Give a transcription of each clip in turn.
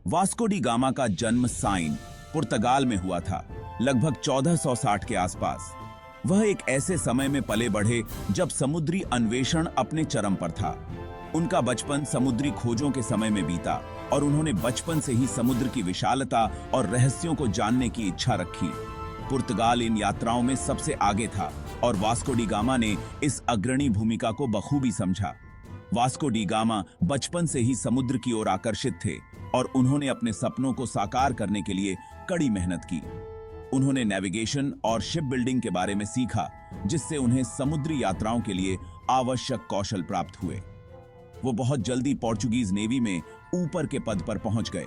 Vasco D gamma का जन्म sign, पुर्तगाल में हुआ था, लगभग 1460 के आसपास। वह एक ऐसे समय में पले बढ़े जब समुद्री अन्वेषण अपने चरम पर था। उनका बचपन समुद्री खोजों के समय में बीता और उन्होंने बचपन से ही समुद्र की विशालता और रहस्यों को जानने की इच्छा रखी। पुर्तगाल इन यात्राओं में सबसे आगे था और वास्को डी गामा ने इस अग्रणी भूमिका को बखूबी समझा। वास्को डी गामा बचपन से ही समुद्र की ओर आकर्षित थे और उन्होंने अपने सपनों को साकार करने के लिए कड़ी मेहनत की। उन्होंने नेविगेशन और शिप बिल्डिंग के बारे में सीखा, जिससे उन्हें समुद्री यात्राओं के लिए आवश्यक कौशल प्राप्त हुए। वो बहुत जल्दी पोर्चुगीज नेवी में ऊपर के पद पर पहुंच गए,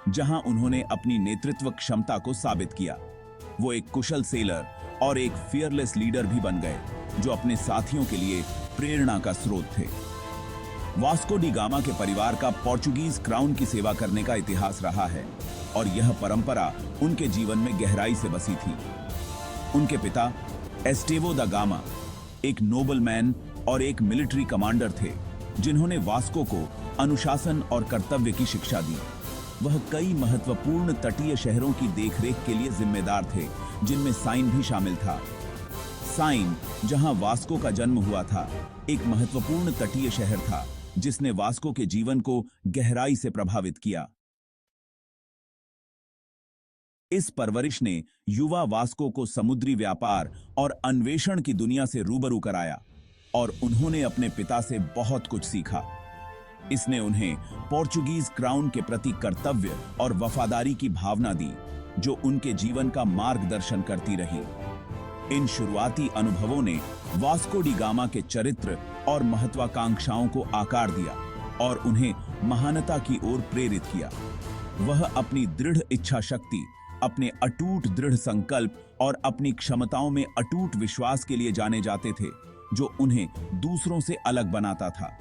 जहां उन्होंने अपनी नेतृत्व क्षमता को साबित किया। वो एक कुशल सेलर और एक फियरलेस लीडर भी बन गए, जो अपने साथियों के लिए प्रेरणा का स्रोत थे। वास्को डी गामा के परिवार का पोर्चुगीज क्राउन की सेवा करने का इतिहास रहा है और यह परंपरा उनके जीवन में गहराई से बसी थी। उनके पिता एस्टेवो दा गामा एक नोबलमैन और एक मिलिट्री कमांडर थे, जिन्होंने वास्को को अनुशासन और कर्तव्य की शिक्षा दी। वह कई महत्वपूर्ण तटीय शहरों की देखरेख के लिए जिम्मेदार थे, जिनमें साइन भी शामिल था। साइन, जहां वास्को का जन्म हुआ था, एक महत्वपूर्ण तटीय शहर था जिसने वास्को के जीवन को गहराई से प्रभावित किया। इस परवरिश ने युवा वास्को को समुद्री व्यापार और अन्वेषण की दुनिया से रूबरू कराया और उन्होंने अपने पिता से बहुत कुछ सीखा। इसने उन्हें पोर्चुगीज क्राउन के प्रति कर्तव्य और वफादारी की भावना दी, जो उनके जीवन का मार्गदर्शन करती रही। इन शुरुआती अनुभवों ने वास्को डी गामा के चरित्र और महत्वाकांक्षाओं को आकार दिया और उन्हें महानता की ओर प्रेरित किया। वह अपनी दृढ़ इच्छा शक्ति, अपने अटूट दृढ़ संकल्प और अपनी क्षमताओं में अटूट विश्वास के लिए जाने जाते थे, जो उन्हें दूसरों से अलग बनाता था।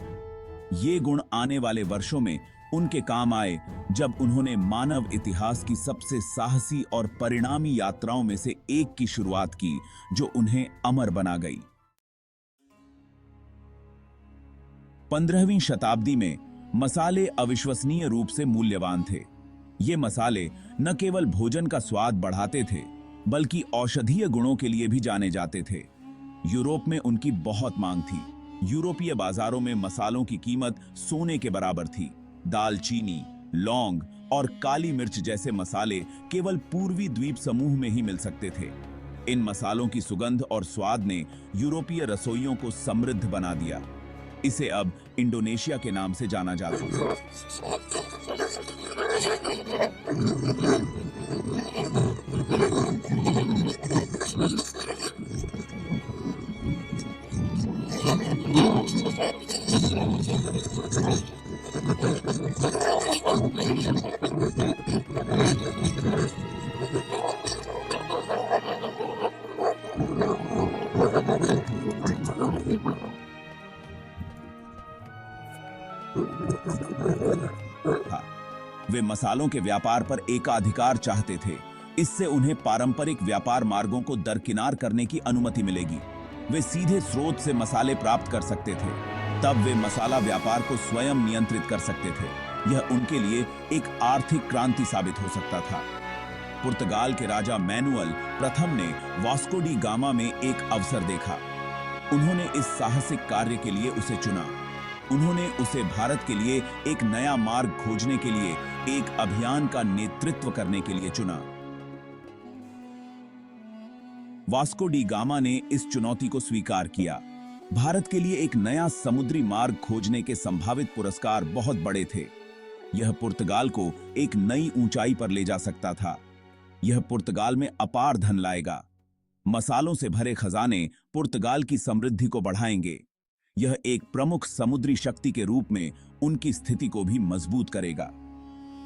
ये गुण आने वाले वर्षों में उनके काम आए, जब उन्होंने मानव इतिहास की सबसे साहसी और परिणामी यात्राओं में से एक की शुरुआत की, जो उन्हें अमर बना गई। 15वीं शताब्दी में मसाले अविश्वसनीय रूप से मूल्यवान थे। ये मसाले न केवल भोजन का स्वाद बढ़ाते थे, बल्कि औषधीय गुणों के लिए भी जाने जाते थे। यूरोप में उनकी बहुत मांग थी। यूरोपीय बाजारों में मसालों की कीमत सोने के बराबर थी। दालचीनी, लौंग और काली मिर्च जैसे मसाले केवल पूर्वी द्वीप समूह में ही मिल सकते थे। इन मसालों की सुगंध और स्वाद ने यूरोपीय रसोइयों को समृद्ध बना दिया। इसे अब इंडोनेशिया के नाम से जाना जाता है। वे मसालों के व्यापार पर एकाधिकार चाहते थे। इससे उन्हें पारंपरिक व्यापार मार्गों को दरकिनार करने की अनुमति मिलेगी। वे सीधे स्रोत से मसाले प्राप्त कर सकते थे। तब वे मसाला व्यापार को स्वयं नियंत्रित कर सकते थे। यह उनके लिए एक आर्थिक क्रांति साबित हो सकता था। पुर्तगाल के राजा मैनुअल प्रथम ने वास्को डी गामा में एक अवसर देखा। उन्होंने इस साहसिक कार्य के लिए उसे चुना। उन्होंने उसे भारत के लिए एक नया मार्ग खोजने के लिए एक अभियान का नेतृत्व करने के लिए चुना। वास्को डी गामा ने इस चुनौती को स्वीकार किया। भारत के लिए एक नया समुद्री मार्ग खोजने के संभावित पुरस्कार बहुत बड़े थे। यह पुर्तगाल को एक नई ऊंचाई पर ले जा सकता था। यह पुर्तगाल में अपार धन लाएगा। मसालों से भरे खजाने पुर्तगाल की समृद्धि को बढ़ाएंगे। यह एक प्रमुख समुद्री शक्ति के रूप में उनकी स्थिति को भी मजबूत करेगा।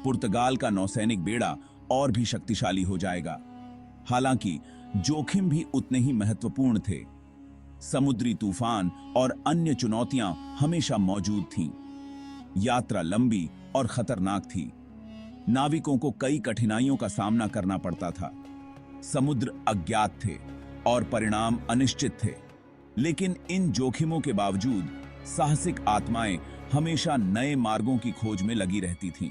पुर्तगाल का नौसैनिक बेड़ा और भी शक्तिशाली हो जाएगा। हालांकि जोखिम भी उतने ही महत्वपूर्ण थे। समुद्री तूफान और अन्य चुनौतियां हमेशा मौजूद थीं। यात्रा लंबी और खतरनाक थी। नाविकों को कई कठिनाइयों का सामना करना पड़ता था। समुद्र अज्ञात थे और परिणाम अनिश्चित थे। लेकिन इन जोखिमों के बावजूद साहसिक आत्माएं हमेशा नए मार्गों की खोज में लगी रहती थीं।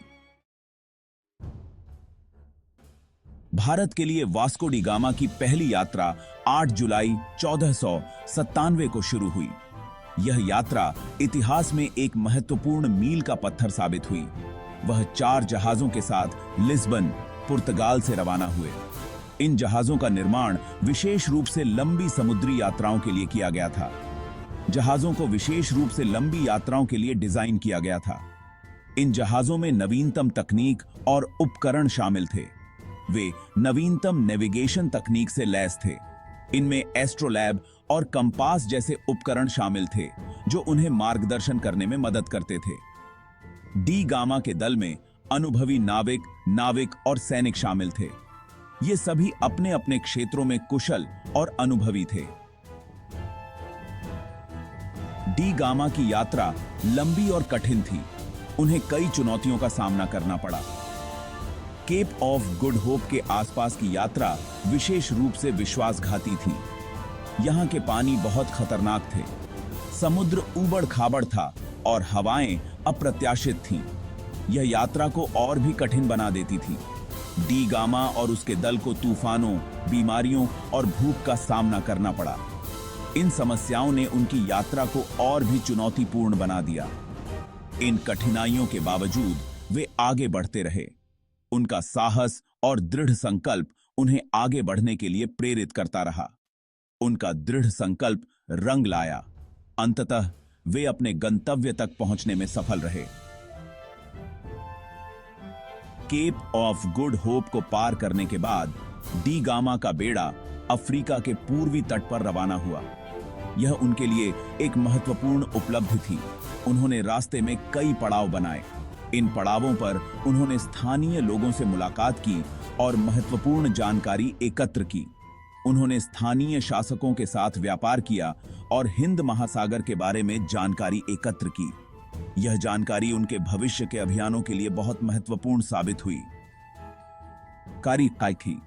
भारत के लिए वास्को डी गामा की पहली यात्रा 8 जुलाई 1497 को शुरू हुई। यह यात्रा इतिहास में एक महत्वपूर्ण मील का पत्थर साबित हुई। वह 4 जहाजों के साथ लिस्बन, पुर्तगाल से रवाना हुए। इन जहाजों का निर्माण विशेष रूप से लंबी समुद्री यात्राओं के लिए किया गया था। जहाजों को विशेष रूप से लंबी यात्राओं के लिए डिजाइन किया गया था। इन जहाजों में नवीनतम तकनीक और उपकरण शामिल थे। वे नवीनतम नेविगेशन तकनीक से लैस थे। इनमें एस्ट्रोलैब और कंपास जैसे उपकरण शामिल थे जो उन्हें मार्गदर्शन करने में मदद करते थे। डी गामा के दल में अनुभवी नाविक और सैनिक शामिल थे। ये सभी अपने अपने क्षेत्रों में कुशल और अनुभवी थे। डी गामा की यात्रा लंबी और कठिन थी। उन्हें कई चुनौतियों का सामना करना पड़ा। केप ऑफ गुड होप के आसपास की यात्रा विशेष रूप से विश्वासघाती थी। यहाँ के पानी बहुत खतरनाक थे। समुद्र ऊबड़-खाबड़ था और हवाएं अप्रत्याशित थीं। यह यात्रा को और भी कठिन बना देती थी। डी गामा और उसके दल को तूफानों, बीमारियों और भूख का सामना करना पड़ा। इन समस्याओं ने उनकी यात्रा को और भी चुनौतीपूर्ण बना दिया। इन कठिनाइयों के बावजूद वे आगे बढ़ते रहे। उनका साहस और दृढ़ संकल्प उन्हें आगे बढ़ने के लिए प्रेरित करता रहा। उनका दृढ़ संकल्प रंग लाया। अंततः वे अपने गंतव्य तक पहुंचने में सफल रहे। केप ऑफ गुड होप को पार करने के बाद डी गामा का बेड़ा अफ्रीका के पूर्वी तट पर रवाना हुआ। यह उनके लिए एक महत्वपूर्ण उपलब्धि थी। उन्होंने रास्ते में कई पड़ाव बनाए। इन पड़ावों पर उन्होंने स्थानीय लोगों से मुलाकात की और महत्वपूर्ण जानकारी एकत्र की। उन्होंने स्थानीय शासकों के साथ व्यापार किया और हिंद महासागर के बारे में जानकारी एकत्र की। यह जानकारी उनके भविष्य के अभियानों के लिए बहुत महत्वपूर्ण साबित हुई। कारी काइथी